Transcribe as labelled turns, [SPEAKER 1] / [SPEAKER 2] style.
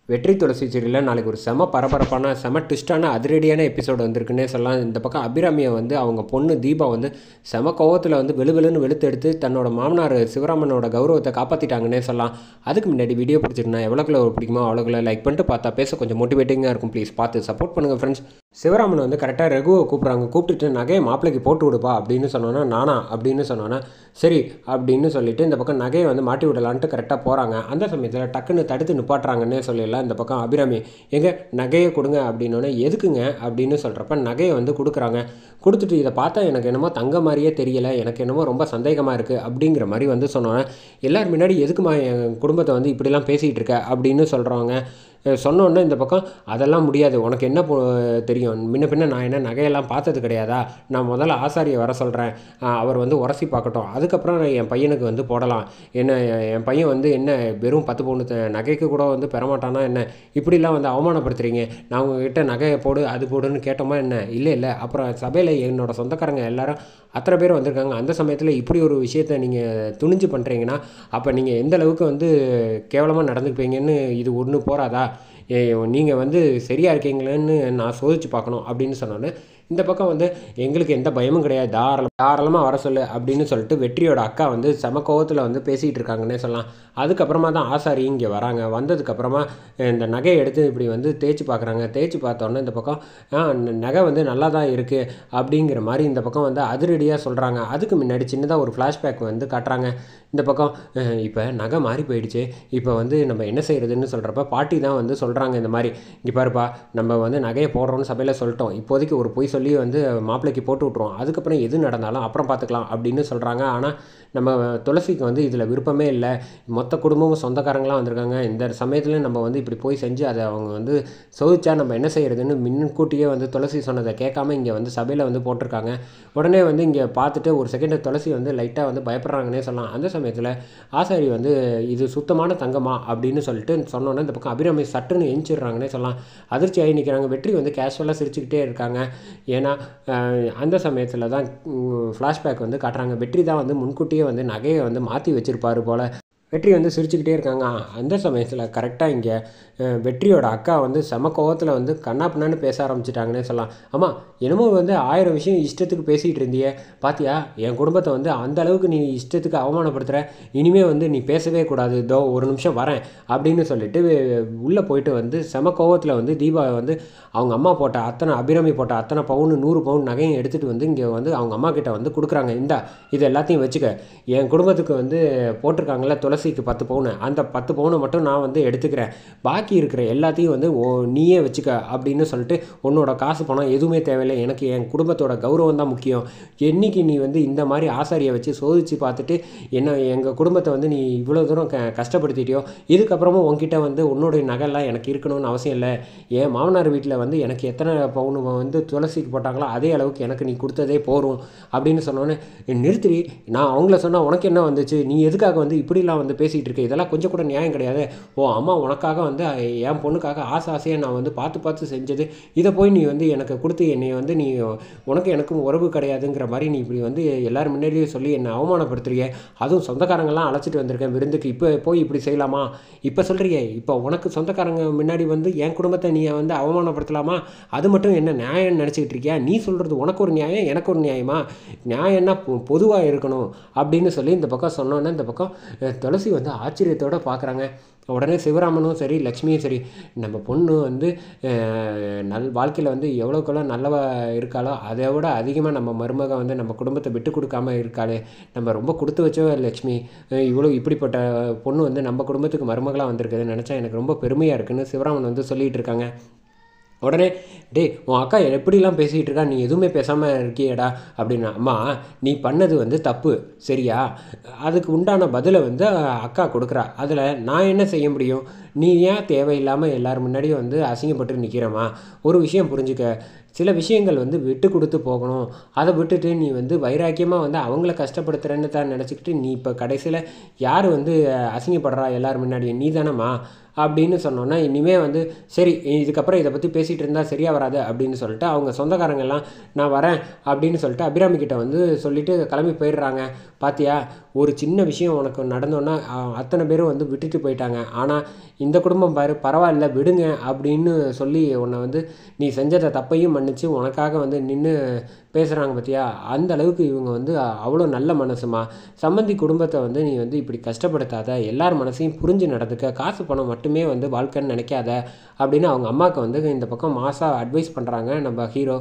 [SPEAKER 1] வெற்றி துளசி சீரியலில் நாளைக்கு ஒரு செம பரபரப்பான செம ட்விஸ்டான அதிரடியான எபிசோடு வந்திருக்குன்னே சொல்லலாம். இந்த பக்கம் அபிராமியை வந்து அவங்க பொண்ணு தீபா வந்து செம கோவத்தில் வந்து வெளுவெளுன்னு வெளுத்தெடுத்து தன்னோட மாமனார் சிவராமனோட கௌரவத்தை காப்பாற்றிட்டாங்கன்னே சொல்லலாம். அதுக்கு முன்னாடி வீடியோ பிடிச்சிருந்தா எவ்வளோக்குள்ள பிடிக்குமோ அவ்வளோக்குள்ள லைக் பண்ணிட்டு பார்த்தா பேச கொஞ்சம் மோட்டிவேட்டிங்காக இருக்கும். ப்ளீஸ் பார்த்து சப்போர்ட் பண்ணுங்கள் ஃப்ரெண்ட்ஸ். சிவராமன் வந்து கரெக்டாக ரகுவை கூப்பிட்டுட்டு நகையை மாப்பிளைக்கு போட்டு விடுப்பா அப்படின்னு சொன்னோன்னா நானா அப்படின்னு சொன்னோன்னா சரி அப்படின்னு சொல்லிட்டு இந்த பக்கம் நகையை வந்து மாட்டி விடலான்ட்டு கரெக்டாக போகிறாங்க. அந்த சமயத்தில் டக்குன்னு தடுத்து நிப்பாட்டுறாங்கன்னே சொல்லிடலாம். இந்த பக்கம் அபிராமி எங்கே நகையை கொடுங்க அப்படின்னோடனே எதுக்குங்க அப்படின்னு சொல்கிறப்ப நகையை வந்து கொடுக்குறாங்க. கொடுத்துட்டு இதை பார்த்தா எனக்கு என்னமோ தங்க மாதிரியே தெரியலை, எனக்கு என்னமோ ரொம்ப சந்தேகமாக இருக்குது அப்படிங்கிற மாதிரி வந்து சொன்னோன்னே எல்லோரும் முன்னாடி எதுக்குமா என் குடும்பத்தை வந்து இப்படிலாம் பேசிகிட்டு இருக்க அப்படின்னு சொல்கிறவங்க சொன்னோன்னே இந்த பக்கம் அதெல்லாம் முடியாது, உனக்கு என்ன தெரியும், முன்ன பின்ன நான் என்ன நகையெல்லாம் பார்த்தது கிடையாதா, நான் முதல்ல ஆசாரியை வர சொல்கிறேன், அவர் வந்து உரசி பார்க்கட்டும், அதுக்கப்புறம் என் பையனுக்கு வந்து போடலாம், என்ன என் பையன் வந்து என்ன வெறும் 10 பவுன் நகைக்கு கூட வந்து பெறமாட்டானா என்ன, இப்படிலாம் வந்து அவமானப்படுத்துகிறீங்க, நான் உங்ககிட்ட நகையை போடு அது போடுன்னு கேட்டோமா என்ன, இல்லை அப்புறம் சபையில் என்னோடய சொந்தக்காரங்க எல்லாரும் அத்தனை பேர் வந்திருக்காங்க, அந்த சமயத்தில் இப்படி ஒரு விஷயத்தை நீங்கள் துணிஞ்சு பண்ணுறீங்கன்னா அப்போ நீங்கள் எந்த அளவுக்கு வந்து கேவலமாக நடந்துக்குவீங்கன்னு இது ஒன்று போகாதா, நீங்கள் வந்து சரியாக இருக்கீங்களேன்னு நான் சோதிச்சு பார்க்கணும் அப்படின்னு சொன்னோன்னே இந்த பக்கம் வந்து எங்களுக்கு எந்த பயமும் கிடையாது, தாராளமாக வர சொல்லு அப்படின்னு சொல்லிட்டு வெற்றியோட அக்கா வந்து செம கோவத்தில் வந்து பேசிகிட்டு இருக்காங்கன்னே சொல்லலாம். அதுக்கப்புறமா தான் ஆசாரி இங்கே வராங்க. வந்ததுக்கப்புறமா இந்த நகையை எடுத்து இப்படி வந்து தேய்ச்சி பார்க்குறாங்க. தேய்ச்சி பார்த்தோன்னே இந்த பக்கம் நகை வந்து நல்லா தான் இருக்குது அப்படிங்கிற மாதிரி இந்த பக்கம் வந்து அதிரடியாக சொல்கிறாங்க. அதுக்கு முன்னாடி சின்னதாக ஒரு ஃப்ளாஷ்பேக் வந்து காட்டுறாங்க. இந்த பக்கம் இப்போ நகை மாறி போயிடுச்சு, இப்போ வந்து நம்ம என்ன செய்கிறதுன்னு சொல்கிறப்ப பாட்டி தான் வந்து சொல்கிறாங்க, இந்த மாதிரி இங்கே பாருப்பா நம்ம வந்து நகையை போடுறோன்னு சபையில் சொல்லிட்டோம், இப்போதைக்கு ஒரு பொய் சொல்லி வந்து மாப்பிள்ளைக்கு போட்டு விட்ருவோம், அதுக்கப்புறம் எது நடந்தாலும் அப்புறம் பார்த்துக்கலாம் அப்படின்னு சொல்கிறாங்க. ஆனால் நம்ம துளசிக்கு வந்து இதில் விருப்பமே இல்லை, மொத்த குடும்பமும் சொந்தக்காரங்களாம் வந்திருக்காங்க, இந்த சமயத்தில் நம்ம வந்து இப்படி போய் செஞ்சு அதை அவங்க வந்து சோதிச்சா நம்ம என்ன செய்கிறதுன்னு முன்கூட்டியே வந்து துளசி சொன்னதை கேட்காம இங்கே வந்து சபையில் வந்து போட்டிருக்காங்க. உடனே வந்து இங்கே பார்த்துட்டு ஒரு செகண்ட் துளசி வந்து லைட்டாக வந்து பயப்படுறாங்கன்னே சொல்லலாம். அந்த சமயத்தில் ஆசாரி வந்து இது சுத்தமான தங்கமா அப்படின்னு சொல்லிட்டு சொன்னோன்னே இந்த பக்கம் அபிராமி சட்டுன்னு எஞ்சிடுறாங்கன்னே சொல்லலாம். அதிர்ச்சி ஆகி நிற்கிறாங்க. வெற்றி வந்து கேஷுவலாக சிரிச்சுக்கிட்டே இருக்காங்க. ஏன்னா அந்த சமயத்தில் தான் ஃப்ளாஷ்பேக் வந்து காட்டுறாங்க. வெற்றி தான் வந்து முன்கூட்டியே வந்து நகையை வந்து மாற்றி வச்சுருப்பாரு போல். வெற்றி வந்து சிரிச்சுக்கிட்டே இருக்காங்க. அந்த சமயத்தில் கரெக்டாக இங்கே வெற்றியோட அக்கா வந்து செம கோவத்தில் வந்து கண்ணாப்பின்னான்னு பேச ஆரம்பிச்சிட்டாங்கன்னே சொல்லலாம். ஆமாம் என்னமோ வந்து 1000 விஷயம் இஷ்டத்துக்கு பேசிகிட்டு இருந்தியே, பாத்தியா என் குடும்பத்தை வந்து அந்த அளவுக்கு நீ இஷ்டத்துக்கு அவமானப்படுத்துகிற, இனிமேல் வந்து நீ பேசவே கூடாது, இதோ ஒரு நிமிஷம் வரேன் அப்படின்னு சொல்லிட்டு உள்ளே போயிட்டு வந்து செம கோவத்தில் வந்து தீபா வந்து அவங்க அம்மா போட்ட அபிராமி போட்ட அத்தனை பவுன் 100 பவுன் நகையும் எடுத்துகிட்டு வந்து இங்கே வந்து அவங்க அம்மா கிட்ட வந்து கொடுக்குறாங்க. இது எல்லாத்தையும் வச்சுக்க, என் குடும்பத்துக்கு வந்து போட்டிருக்காங்கல்ல துளசிக்கு 10 பவுன், அந்த 10 பவுனை மட்டும் நான் வந்து எடுத்துக்கிறேன், பாக்கி இருக்கிற எல்லாத்தையும் வந்து நீயே வச்சுக்க அப்படின்னு சொல்லிட்டு உன்னோட காசு பணம் எதுவுமே தேவையில்லை, எனக்கு என் குடும்பத்தோட கௌரவம் தான் முக்கியம், என்னைக்கு நீ வந்து இந்த மாதிரி ஆசாரியை வச்சு சோதித்து பார்த்துட்டு எங்கள் குடும்பத்தை வந்து நீ இவ்வளோ தூரம் கஷ்டப்படுத்திட்டியோ, இதுக்கப்புறமும் உன்கிட்ட வந்து உன்னோடைய நகைலாம் எனக்கு இருக்கணும்னு அவசியம் இல்லை, என் மாமனார் வீட்டில் வந்து எனக்கு எத்தனை பவுன் வந்து துளசிக்கு போட்டாங்களோ அதே அளவுக்கு எனக்கு நீ கொடுத்ததே போகும் அப்படின்னு சொன்னோன்னே நிறுத்தி, நான் அவங்கள சொன்னால் உனக்கு என்ன வந்துச்சு, நீ எதுக்காக வந்து இப்படிலாம் வந்து பேசிகிட்டு இருக்க, இதெல்லாம் கொஞ்சம் கூட நியாயம் கிடையாது, அம்மா உனக்காக வந்து என் பொண்ணுக்காக ஆசையாக நான் வந்து பார்த்து செஞ்சது, இதை போய் நீ வந்து எனக்கு கொடுத்து என்னை வந்து நீ உனக்கு எனக்கும் உறவு கிடையாதுங்கிற மாதிரி நீ இப்படி வந்து எல்லோரும் முன்னாடியே சொல்லி என்னை அவமானப்படுத்துறிய, அதுவும் சொந்தக்காரங்களாம் அழைச்சிட்டு வந்திருக்கேன் விருந்துக்கு, இப்போ போய் இப்படி செய்யலாமா, இப்போ சொல்கிறியே, இப்போ உனக்கு சொந்தக்காரங்க முன்னாடி வந்து என் குடும்பத்தை நீ வந்து அவமானப்படுத்தலாமா, அது மட்டும் என்ன நியாயம்னு நினச்சிக்கிட்டு இருக்கியா, நீ சொல்கிறது உனக்கு ஒரு நியாயம் எனக்கு ஒரு நியாயமா, நியாயம்னா பொதுவாக இருக்கணும் அப்படின்னு சொல்லி இந்த பக்கம் சொன்னோன்னே இந்த பக்கம் துளசி வந்து ஆச்சரியத்தோடு பார்க்குறாங்க. உடனே சிவராமனும் சரி லக்ஷ்மியும் சரி, நம்ம பொண்ணு வந்து வாழ்க்கையில் வந்து எவ்வளோக்கெவ்வளோ நல்லவ இருக்காளோ அதை விட அதிகமாக நம்ம மருமக வந்து நம்ம குடும்பத்தை விட்டு கொடுக்காம இருக்காளே, நம்ம ரொம்ப கொடுத்து வச்சோ லக்ஷ்மி, இப்படிப்பட்ட பொண்ணு வந்து நம்ம குடும்பத்துக்கு மருமகளாக வந்திருக்குதுன்னு நினச்சா எனக்கு ரொம்ப பெருமையாக இருக்குதுன்னு சிவராமன் வந்து சொல்லிகிட்டு இருக்காங்க. உடனே உன் அக்கா எப்படிலாம் பேசிகிட்டு இருக்கா, நீ எதுவுமே பேசாமல் இருக்கியடா அப்படின்னா, அம்மா நீ பண்ணது வந்து தப்பு சரியா, அதுக்கு உண்டான பதிலை வந்து அக்கா கொடுக்குறா, அதில் நான் என்ன செய்ய முடியும், நீ ஏன் தேவையில்லாமல் எல்லோரும் முன்னாடியும் வந்து அசிங்கப்பட்டு நிற்கிறம்மா, ஒரு விஷயம் புரிஞ்சுக்க, சில விஷயங்கள் வந்து விட்டு கொடுத்து போகணும், அதை விட்டுட்டு நீ வந்து வைராக்கியமாக வந்து அவங்கள கஷ்டப்படுத்துகிறேன்னு தான் நினச்சிக்கிட்டு நீ இப்போ கடைசியில் யார் வந்து அசிங்கப்படுறா எல்லோரும் முன்னாடியும், நீ தானம்மா அப்படின்னு சொன்னோன்னா இனிமேல் வந்து சரி இதுக்கப்புறம் இதை பற்றி பேசிகிட்டு இருந்தால் சரியாக வராது அப்படின்னு சொல்லிட்டு அவங்க சொந்தக்காரங்கெல்லாம் நான் வரேன் அப்படின்னு சொல்லிட்டு அபிராமி கிட்ட வந்து சொல்லிவிட்டு கிளம்பி போயிடுறாங்க. பாத்தியா ஒரு சின்ன விஷயம் உனக்கு நடந்தோன்னா அத்தனை பேரும் வந்து விட்டுட்டு போயிட்டாங்க, ஆனால் இந்த குடும்பம் பாரு பரவாயில்ல விடுங்க அப்படின்னு சொல்லி உன்னை வந்து நீ செஞ்ச தப்பையும் மன்னிச்சு உனக்காக வந்து நின்று பேசுகிறாங்க பார்த்தியா, அந்த அளவுக்கு இவங்க வந்து அவ்வளோ நல்ல மனசுமா. சம்மந்தி குடும்பத்தை வந்து நீ வந்து இப்படி கஷ்டப்படுத்தாத, எல்லார் மனசையும் புரிஞ்சு நடந்துக்க, காசு பணம் மட்டுமே வந்து வாழ்க்கைன்னு நினைக்காத அப்படின்னு அவங்க அம்மாவுக்கு வந்து இந்த பக்கம் மாசாக அட்வைஸ் பண்ணுறாங்க நம்ம ஹீரோ.